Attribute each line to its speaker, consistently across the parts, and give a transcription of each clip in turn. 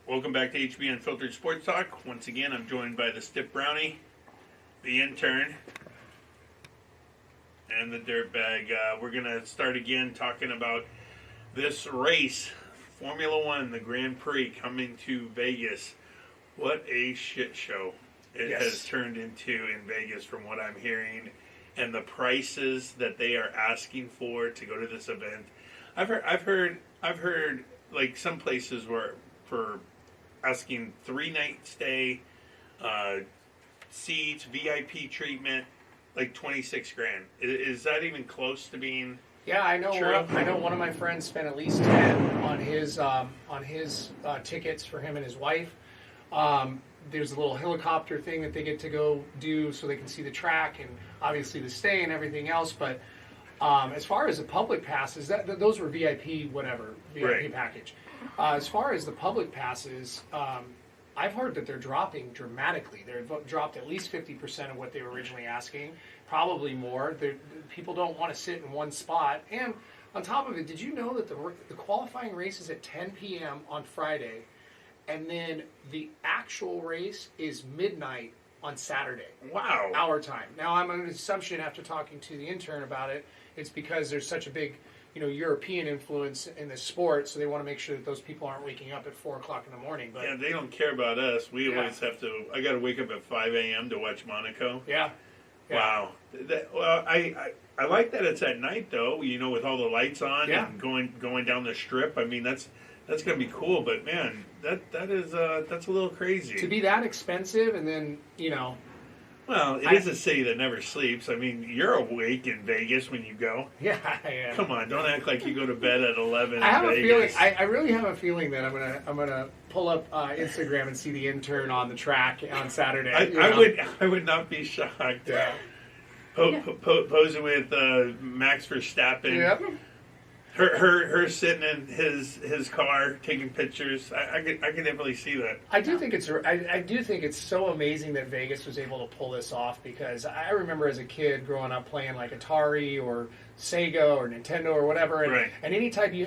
Speaker 1: Welcome back to HB Unfiltered Sports Talk. Once again, I'm joined by the Stiff Brownie, the intern, and the dirtbag. We're going to start again talking about this race, Formula One, the Grand Prix coming to Vegas. What a shit show it has turned into in Vegas from what I'm hearing, and the prices that they are asking for to go to this event. I've heard like some places where for asking 3-night stay, seats, VIP treatment, like 26 grand. Is that even close to being?
Speaker 2: Yeah, I know. I know one of my friends spent at least 10 on his tickets for him and his wife. There's a little helicopter thing that they get to go do so they can see the track and obviously the stay and everything else. But as far as the public passes, those were VIP
Speaker 1: Right.
Speaker 2: package. As far as the public passes, I've heard that they're dropping dramatically. They're dropped at least 50% of what they were originally asking, probably more. People don't want to sit in one spot. And on top of it, did you know that the qualifying race is at 10 p.m. on Friday, and then the actual race is midnight on Saturday?
Speaker 1: Wow.
Speaker 2: Our time. Now, I'm an assumption after talking to the intern about it, it's because there's such a big European influence in the sport, so they want to make sure that those people aren't waking up at 4 o'clock in the morning. But
Speaker 1: yeah, they don't care about us. We always have to. I got to wake up at 5 a.m. to watch Monaco.
Speaker 2: Yeah.
Speaker 1: Wow. I like that it's at night though. With all the lights on and going down the strip. I mean, that's gonna be cool. But man, that's a little crazy
Speaker 2: to be that expensive, and then
Speaker 1: Well, it is a city that never sleeps. I mean, you're awake in Vegas when you go.
Speaker 2: Yeah, I am.
Speaker 1: Come on, don't act like you go to bed at 11
Speaker 2: I have
Speaker 1: in
Speaker 2: a
Speaker 1: Vegas.
Speaker 2: feeling. I really have a feeling that I'm gonna pull up Instagram and see the intern on the track on Saturday.
Speaker 1: I would not be shocked.
Speaker 2: Yeah.
Speaker 1: Posing with Max Verstappen.
Speaker 2: Yep.
Speaker 1: Her sitting in his car taking pictures. I can definitely see that.
Speaker 2: I do think it's so amazing that Vegas was able to pull this off, because I remember as a kid growing up playing like Atari or Sega or Nintendo or whatever, and anytime you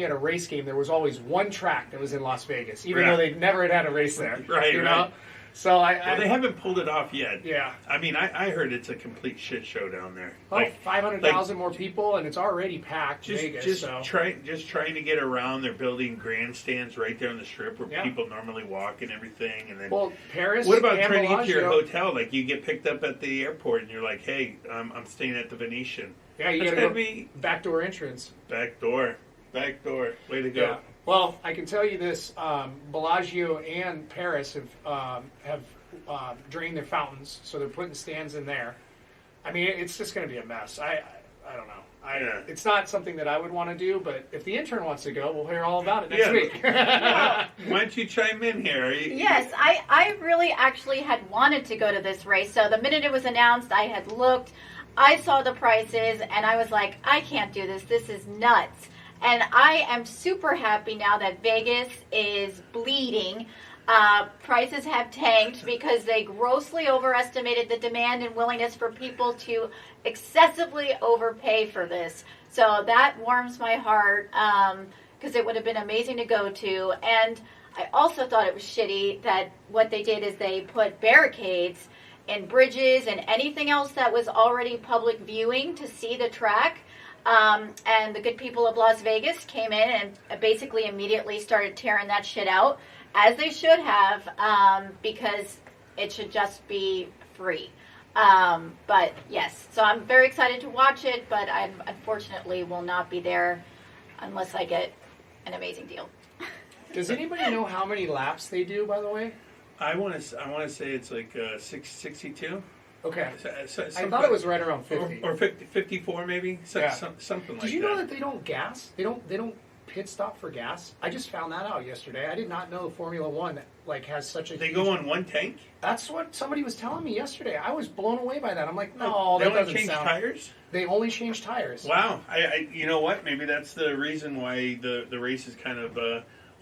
Speaker 2: had a race game, there was always one track that was in Las Vegas, even though they never had a race there.
Speaker 1: Right.
Speaker 2: So
Speaker 1: they haven't pulled it off yet.
Speaker 2: Yeah.
Speaker 1: I mean, I heard it's a complete shit show down there.
Speaker 2: Well, 500,000 more people, and it's already packed.
Speaker 1: Just trying to get around. They're building grandstands right there on the strip where people normally walk and everything. And then,
Speaker 2: Paris.
Speaker 1: What about trying to get to your hotel? Like you get picked up at the airport, and you're like, "Hey, I'm staying at the Venetian."
Speaker 2: Yeah, you got to go backdoor entrance.
Speaker 1: Backdoor. Way to go.
Speaker 2: Yeah. Well, I can tell you this: Bellagio and Paris have drained their fountains, so they're putting stands in there. I mean, it's just going to be a mess. I don't know. It's not something that I would want to do, but if the intern wants to go, we'll hear all about it next week.
Speaker 1: Well, why don't you chime in here?
Speaker 3: Yes, I really actually had wanted to go to this race. So the minute it was announced, I had looked, I saw the prices, and I was like, I can't do this. This is nuts. And I am super happy now that Vegas is bleeding. Prices have tanked because they grossly overestimated the demand and willingness for people to excessively overpay for this. So that warms my heart, because it would have been amazing to go to. And I also thought it was shitty that what they did is they put barricades in bridges and anything else that was already public viewing to see the track. And the good people of Las Vegas came in and basically immediately started tearing that shit out, as they should have, because it should just be free. But yes, so I'm very excited to watch it, but I unfortunately will not be there unless I get an amazing deal.
Speaker 2: Does anybody know how many laps they do, by the way?
Speaker 1: I want to say it's like 62.
Speaker 2: Okay.
Speaker 1: So
Speaker 2: I thought it was right around 50.
Speaker 1: Or 54 maybe? Something like that.
Speaker 2: Did you know that they don't gas? They don't pit stop for gas? I just found that out yesterday. I did not know Formula One has such a
Speaker 1: They go on one tank?
Speaker 2: That's what somebody was telling me yesterday. I was blown away by that. I'm like, no,
Speaker 1: they
Speaker 2: that
Speaker 1: only
Speaker 2: doesn't
Speaker 1: change
Speaker 2: sound...
Speaker 1: tires?
Speaker 2: They only change tires.
Speaker 1: Wow. I you know what? Maybe that's the reason why the race is kind of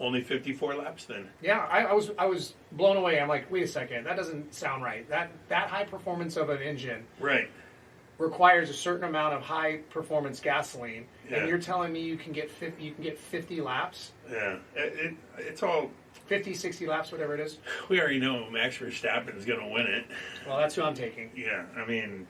Speaker 1: only 54 laps then.
Speaker 2: Yeah, I was blown away. I'm like, wait a second, that doesn't sound right. That high performance of an engine requires a certain amount of high performance gasoline, and you're telling me you can get 50 laps?
Speaker 1: Yeah, it's all
Speaker 2: 50, 60 laps, whatever it is.
Speaker 1: We already know Max Verstappen is going to win it.
Speaker 2: Well, that's who I'm taking.
Speaker 1: Yeah, I mean,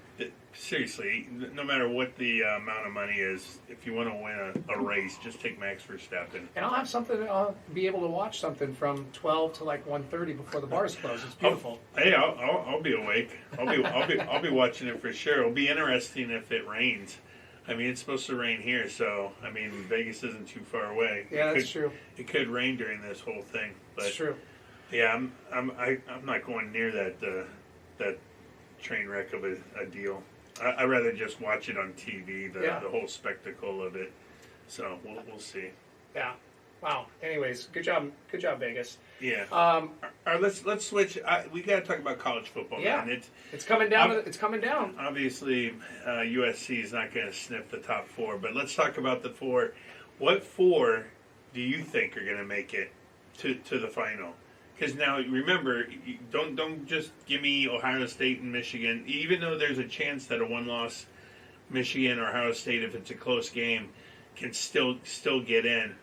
Speaker 1: seriously, no matter what the amount of money is, if you want to win a race, just take Max Verstappen.
Speaker 2: And I'll have something. I'll be able to watch something from 12 to like 1:30 before the bars close. It's beautiful.
Speaker 1: I'll be awake. I'll be watching it for sure. It'll be interesting if it rains. I mean, it's supposed to rain here, so I mean, Vegas isn't too far away.
Speaker 2: Yeah, that's true.
Speaker 1: It could rain during this whole thing, but
Speaker 2: That's true.
Speaker 1: yeah, I'm not going near that train wreck of a deal. I'd rather just watch it on TV, the whole spectacle of it. So we'll see.
Speaker 2: Yeah. Wow. Anyways, good job, Vegas.
Speaker 1: Yeah. Let's switch. We got to talk about college football.
Speaker 2: Yeah.
Speaker 1: Man.
Speaker 2: It's coming down. It's coming down.
Speaker 1: Obviously, USC is not going to sniff the top 4, but let's talk about the 4. What 4 do you think are going to make it to the final? Because now, remember, don't just give me Ohio State and Michigan. Even though there's a chance that a one-loss Michigan or Ohio State, if it's a close game, can still get in.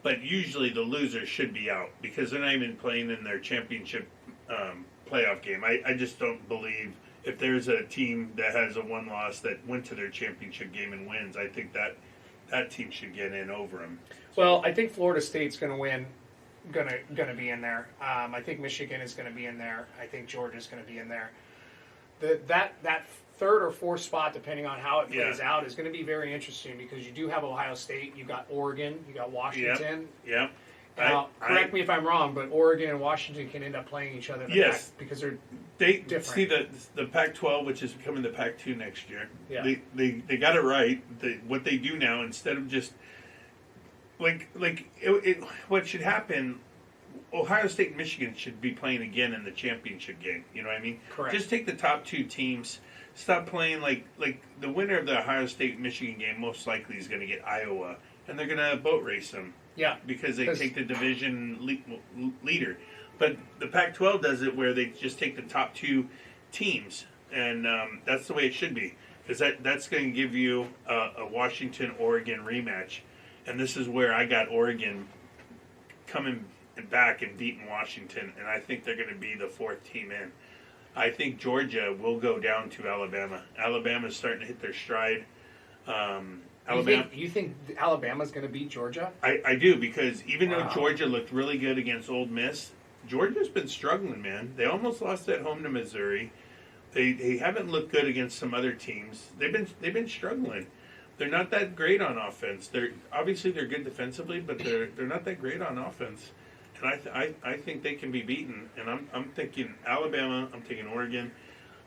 Speaker 1: But usually the losers should be out because they're not even playing in their championship playoff game. I just don't believe if there's a team that has a one loss that went to their championship game and wins, I think that team should get in over them.
Speaker 2: Well, I think Florida State's going to win. Going to be in there. I think Michigan is going to be in there. I think Georgia's going to be in there. That third or fourth spot, depending on how it plays out, is going to be very interesting because you do have Ohio State, you got Oregon, you got Washington.
Speaker 1: Yep.
Speaker 2: Now, correct me if I'm wrong, but Oregon and Washington can end up playing each other in the back because they different.
Speaker 1: See the Pac-12, which is becoming the Pac-2 next year.
Speaker 2: Yeah.
Speaker 1: They got it right. What they do now, instead of just what should happen, Ohio State and Michigan should be playing again in the championship game. You know what I mean?
Speaker 2: Correct.
Speaker 1: Just take the top 2 teams. Stop playing like the winner of the Ohio State-Michigan game most likely is going to get Iowa, and they're going to boat race them.
Speaker 2: Yeah.
Speaker 1: Because they take the division leader. But the Pac-12 does it where they just take the top 2 teams, and that's the way it should be. Because that's going to give you a Washington-Oregon rematch. And this is where I got Oregon coming back and beating Washington, and I think they're going to be the 4th team in. I think Georgia will go down to Alabama. Alabama's starting to hit their stride.
Speaker 2: You think Alabama's going to beat Georgia?
Speaker 1: I do, because even though Georgia looked really good against Ole Miss, Georgia's been struggling, man. They almost lost at home to Missouri. They haven't looked good against some other teams. They've been struggling. They're not that great on offense. They're good defensively, but they're not that great on offense. And I think they can be beaten. And I'm thinking Alabama. I'm thinking Oregon.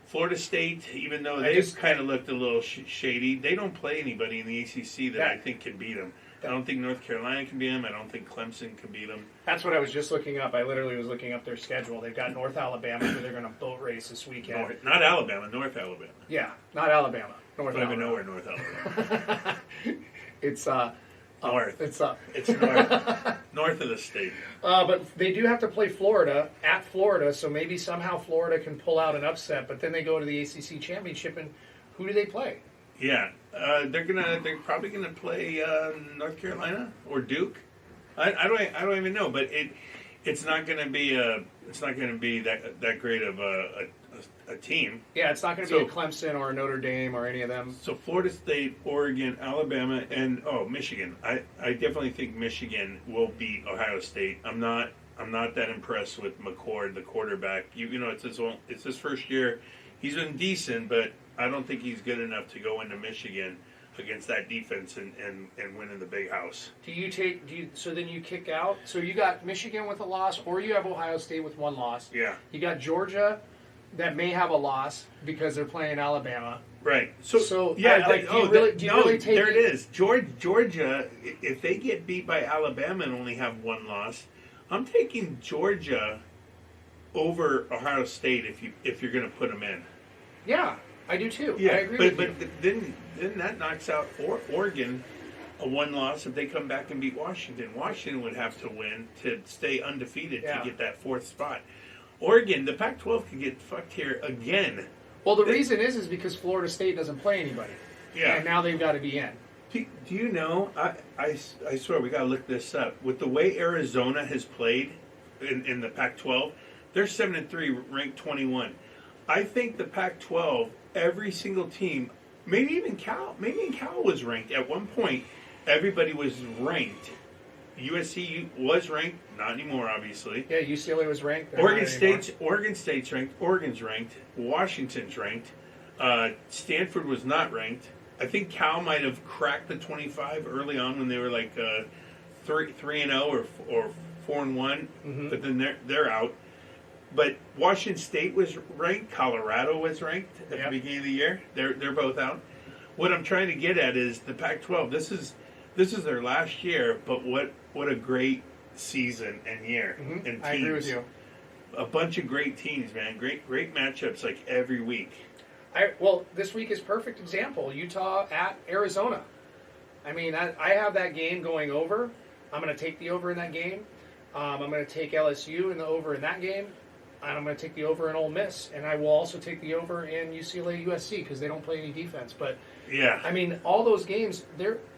Speaker 1: Florida State, even though they kind of looked a little shady, they don't play anybody in the ACC that I think can beat them. I don't think North Carolina can beat them. I don't think Clemson can beat them.
Speaker 2: That's what I was just looking up. I literally was looking up their schedule. They've got North Alabama, who they're going to boat race this weekend.
Speaker 1: Not Alabama, North Alabama.
Speaker 2: Yeah, not Alabama. North
Speaker 1: I don't even
Speaker 2: Alabama.
Speaker 1: know where North Alabama is.
Speaker 2: It's
Speaker 1: north.
Speaker 2: It's up.
Speaker 1: It's north. North of the state.
Speaker 2: But they do have to play Florida at Florida, so maybe somehow Florida can pull out an upset. But then they go to the ACC championship, and who do they play?
Speaker 1: Yeah, they're probably gonna play North Carolina or Duke. I don't even know, but it's not gonna be that great of a team.
Speaker 2: Yeah, it's not going to be a Clemson or a Notre Dame or any of them.
Speaker 1: So Florida State, Oregon, Alabama, and Michigan. I definitely think Michigan will beat Ohio State. I'm not that impressed with McCord, the quarterback. You know, it's his first year. He's been decent, but I don't think he's good enough to go into Michigan against that defense and win in the big house.
Speaker 2: So then you kick out? So you got Michigan with a loss, or you have Ohio State with one loss.
Speaker 1: Yeah.
Speaker 2: You got Georgia that may have a loss because they're playing Alabama.
Speaker 1: Right.
Speaker 2: Yeah.
Speaker 1: There it is. Georgia, if they get beat by Alabama and only have one loss, I'm taking Georgia over Ohio State if you're going to put them in.
Speaker 2: Yeah, I do too.
Speaker 1: Yeah,
Speaker 2: I agree with you.
Speaker 1: But then that knocks out Oregon a one loss. If they come back and beat Washington, Washington would have to win to stay undefeated to get that 4th spot. Oregon, the Pac-12 could get fucked here again.
Speaker 2: Well, the reason is because Florida State doesn't play anybody.
Speaker 1: Yeah.
Speaker 2: And now they've got to be in.
Speaker 1: Do you know, I swear we got to look this up. With the way Arizona has played, in the Pac-12. They're 7-3, ranked 21. I think the Pac-12, every single team, maybe even Cal was ranked at one point. Everybody was ranked. USC was ranked, not anymore, obviously.
Speaker 2: Yeah, UCLA was ranked. They're
Speaker 1: Oregon
Speaker 2: not anymore.
Speaker 1: State's ranked. Oregon's ranked. Washington's ranked. Stanford was not ranked. I think Cal might have cracked the 25 early on when they were like 3-0 or 4-1, but then they're out. But Washington State was ranked. Colorado was ranked at the beginning of the year. They're both out. What I'm trying to get at is the Pac-12. This is their last year, but what a great season and year and teams.
Speaker 2: I agree with you.
Speaker 1: A bunch of great teams, man. Great matchups like every week.
Speaker 2: Well, this week is perfect example. Utah at Arizona. I mean, I have that game going over. I'm going to take the over in that game. I'm going to take LSU in the over in that game. And I'm going to take the over in Ole Miss. And I will also take the over in UCLA USC because they don't play any defense. But,
Speaker 1: yeah,
Speaker 2: I mean, all those games,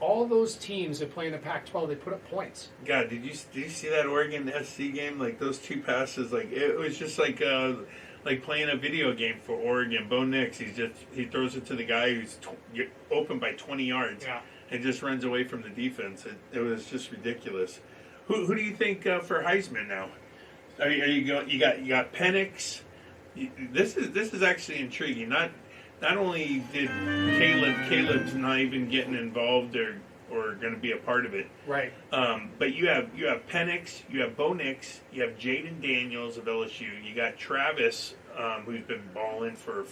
Speaker 2: all those teams that play in the Pac-12, they put up points.
Speaker 1: God, did you see that Oregon SC game? Like those two passes, like it was just like playing a video game for Oregon. Bo Nix, he throws it to the guy who's open by 20 yards, and just runs away from the defense. It was just ridiculous. Who do you think for Heisman now? Are you going? You got Penix. This is actually intriguing. Not only did Caleb's not even getting involved or going to be a part of it,
Speaker 2: right?
Speaker 1: But you have Penix, you have Bo Nix, you have Jaden Daniels of LSU, you got Travis, who's been balling for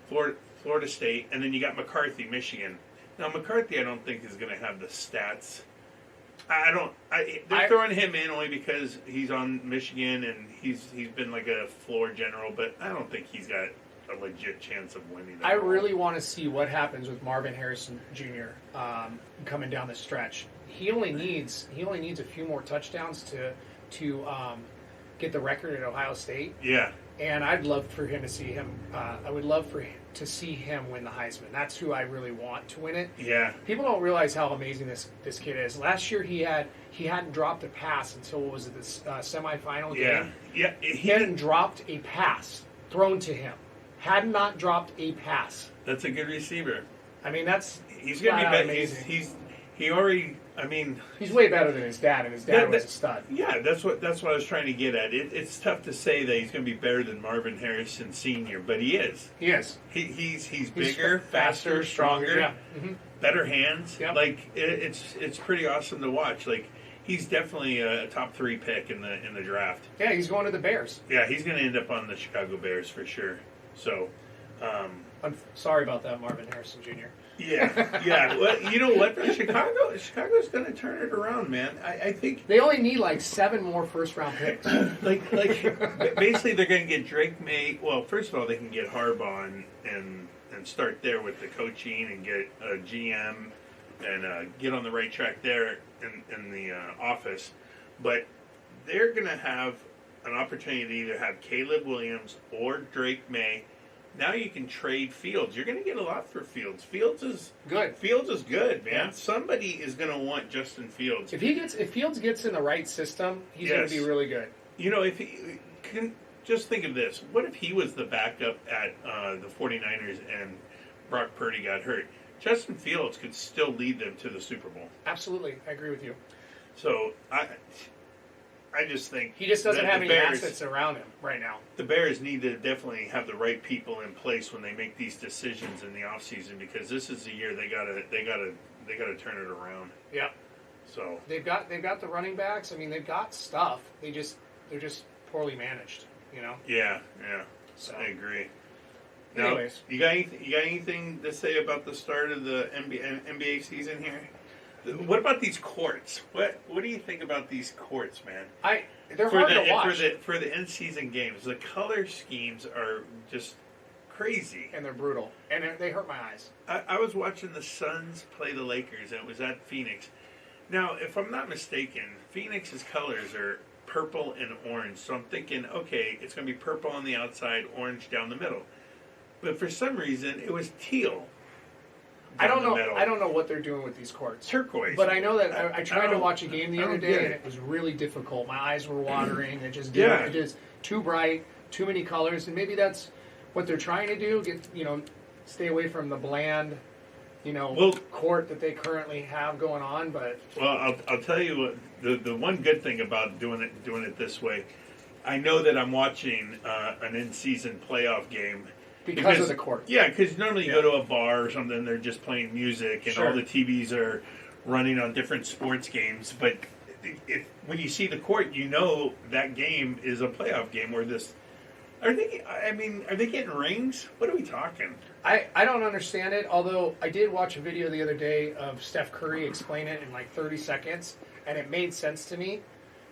Speaker 1: Florida State, and then you got McCarthy, Michigan. Now McCarthy, I don't think is going to have the stats. They're throwing him in only because he's on Michigan and he's been like a floor general, but I don't think he's got a legit chance of winning.
Speaker 2: I really want to see what happens with Marvin Harrison Jr. Coming down the stretch. He only needs a few more touchdowns to get the record at Ohio State.
Speaker 1: Yeah.
Speaker 2: And I'd love for him to see him. I would love to see him win the Heisman. That's who I really want to win it.
Speaker 1: Yeah.
Speaker 2: People don't realize how amazing this kid is. Last year he hadn't dropped a pass until what was it, this semifinal game?
Speaker 1: Yeah.
Speaker 2: He hadn't dropped a pass thrown to him. Had not dropped a pass.
Speaker 1: That's a good receiver.
Speaker 2: I mean,
Speaker 1: he's going to be
Speaker 2: amazing.
Speaker 1: He's
Speaker 2: way better than his dad, and his dad was a stud.
Speaker 1: Yeah, that's what I was trying to get at. It's tough to say that he's going to be better than Marvin Harrison Sr., but he is.
Speaker 2: He is.
Speaker 1: He's bigger, faster, stronger,
Speaker 2: yeah.
Speaker 1: better hands.
Speaker 2: Yep.
Speaker 1: Like it's pretty awesome to watch. Like he's definitely a top 3 pick in the draft.
Speaker 2: Yeah, he's going to the Bears.
Speaker 1: Yeah, he's going to end up on the Chicago Bears for sure. So,
Speaker 2: I'm sorry about that, Marvin Harrison Jr.
Speaker 1: Yeah. Well, you know what? Chicago's going to turn it around, man. I think
Speaker 2: they only need like 7 more first-round picks.
Speaker 1: like basically they're going to get Drake May. Well, first of all, they can get Harbaugh and start there with the coaching and get a GM and get on the right track there in the office. But they're going to have an opportunity to either have Caleb Williams or Drake May. Now you can trade Fields. You're going to get a lot for Fields. Fields is
Speaker 2: good.
Speaker 1: Fields is good, man.
Speaker 2: Yeah.
Speaker 1: Somebody is going to want Justin Fields.
Speaker 2: If Fields gets in the right system, he's going to be really good.
Speaker 1: You know, if he can, just think of this. What if he was the backup at the 49ers and Brock Purdy got hurt? Justin Fields could still lead them to the Super Bowl.
Speaker 2: Absolutely. I agree with you.
Speaker 1: So, I just think
Speaker 2: he just doesn't have any
Speaker 1: Bears,
Speaker 2: assets around him right now.
Speaker 1: The Bears need to definitely have the right people in place when they make these decisions in the offseason, because this is the year they gotta turn it around.
Speaker 2: Yeah.
Speaker 1: So
Speaker 2: they've got the running backs. I mean, they've got stuff. They're just poorly managed. You know.
Speaker 1: Yeah.
Speaker 2: So
Speaker 1: I agree.
Speaker 2: Anyways,
Speaker 1: now, you got anything to say about the start of the NBA season here? What about these courts? What do you think about these courts, man?
Speaker 2: They're hard to watch.
Speaker 1: For the in-season games. The color schemes are just crazy.
Speaker 2: And they're brutal. And they hurt my eyes.
Speaker 1: I was watching the Suns play the Lakers, and it was at Phoenix. Now, if I'm not mistaken, Phoenix's colors are purple and orange. So I'm thinking, okay, it's going to be purple on the outside, orange down the middle. But for some reason, it was teal.
Speaker 2: I
Speaker 1: down
Speaker 2: don't
Speaker 1: the
Speaker 2: know.
Speaker 1: middle.
Speaker 2: I don't know what they're doing with these courts.
Speaker 1: Turquoise.
Speaker 2: But I know that I tried to
Speaker 1: don't-
Speaker 2: watch a game the
Speaker 1: I
Speaker 2: other
Speaker 1: don't
Speaker 2: day,
Speaker 1: get
Speaker 2: and
Speaker 1: it.
Speaker 2: it was really difficult. My eyes were watering. It just
Speaker 1: Yeah.
Speaker 2: it just too bright, too many colors, and maybe that's what they're trying to do. Stay away from the bland,
Speaker 1: Well-
Speaker 2: court that they currently have going on. But
Speaker 1: Well, I'll tell you what. The one good thing about doing it this way, I know that I'm watching an in-season playoff game.
Speaker 2: because of the court.
Speaker 1: Yeah, because normally you go to a bar or something, they're just playing music, and
Speaker 2: Sure.
Speaker 1: all the TVs are running on different sports games. But when you see the court, you know that game is a playoff game. Where this, are they getting rings? What are we talking?
Speaker 2: I don't understand it, although I did watch a video the other day of Steph Curry explain it in like 30 seconds, and it made sense to me,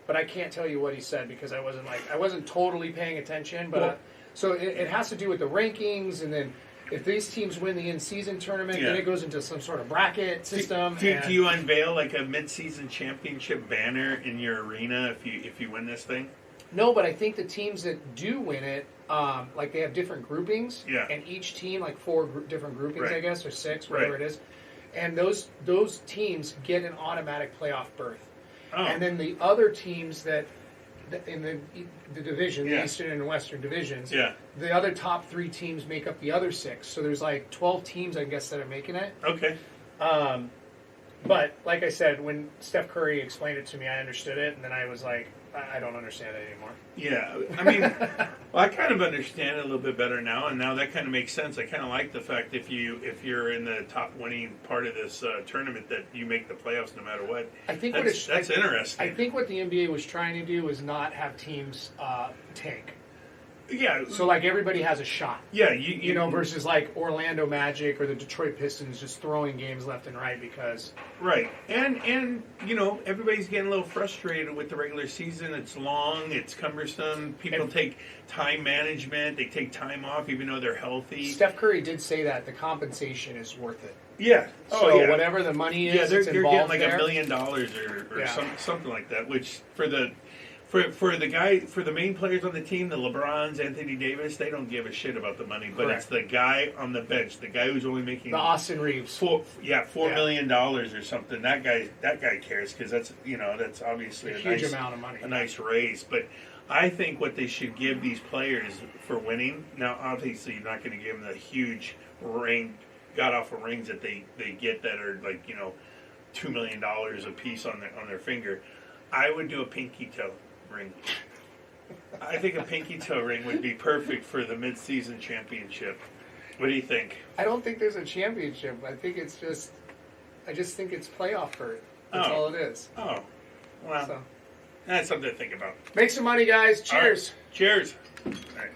Speaker 2: but I can't tell you what he said because I wasn't totally paying attention. But
Speaker 1: Well-
Speaker 2: so it has to do with the rankings, and then if these teams win the in-season tournament, then
Speaker 1: Yeah.
Speaker 2: it goes into some sort of bracket system.
Speaker 1: Do
Speaker 2: and
Speaker 1: you unveil like a mid-season championship banner in your arena if you win this thing?
Speaker 2: No, but I think the teams that do win it, like they have different groupings,
Speaker 1: Yeah.
Speaker 2: and each team like four different groupings,
Speaker 1: Right.
Speaker 2: I guess, or six, whatever
Speaker 1: Right.
Speaker 2: it is, and those teams get an automatic playoff berth,
Speaker 1: Oh.
Speaker 2: and then the other teams that in the division,
Speaker 1: Yeah.
Speaker 2: the Eastern and Western divisions,
Speaker 1: Yeah.
Speaker 2: the other top 3 teams make up the other 6. So there's like 12 teams, I guess, that are making it.
Speaker 1: Okay.
Speaker 2: But like I said, when Steph Curry explained it to me, I understood it, and then I was like, I don't understand it anymore.
Speaker 1: Yeah, I mean, well, I kind of understand it a little bit better now, and now that kind of makes sense. I kind of like the fact if you're in the top winning part of this tournament that you make the playoffs no matter what.
Speaker 2: I think
Speaker 1: that's interesting.
Speaker 2: I think what the NBA was trying to do was not have teams tank.
Speaker 1: Yeah.
Speaker 2: So like everybody has a shot.
Speaker 1: Yeah,
Speaker 2: Versus like Orlando Magic or the Detroit Pistons just throwing games left and right because
Speaker 1: right, and everybody's getting a little frustrated with the regular season. It's long, it's cumbersome. People take time management. They take time off even though they're healthy.
Speaker 2: Steph Curry did say that the compensation is worth it.
Speaker 1: Yeah.
Speaker 2: So
Speaker 1: yeah.
Speaker 2: whatever the money is,
Speaker 1: Yeah, they're
Speaker 2: it's
Speaker 1: getting
Speaker 2: involved
Speaker 1: like
Speaker 2: there.
Speaker 1: $1 million or
Speaker 2: Yeah.
Speaker 1: something like that. Which for the main players on the team, the LeBrons, Anthony Davis, they don't give a shit about the money. But
Speaker 2: Correct.
Speaker 1: it's the guy on the bench, the guy who's only making
Speaker 2: The Austin Reeves.
Speaker 1: $4 million or something. That guy cares because that's obviously
Speaker 2: A huge amount of money.
Speaker 1: a nice raise. But I think what they should give these players for winning. Now, obviously, you're not going to give them the huge god awful rings that they get that are like $2 million a piece on their finger. I would do a pinky toe ring. I think a pinky toe ring would be perfect for the mid-season championship. What do you think?
Speaker 2: I don't think there's a championship. I just think it's playoff berth. That's
Speaker 1: Oh.
Speaker 2: all it is.
Speaker 1: Oh, well,
Speaker 2: So
Speaker 1: that's something to think about.
Speaker 2: make some money, guys.
Speaker 1: All right.
Speaker 2: Cheers.
Speaker 1: Cheers. All right.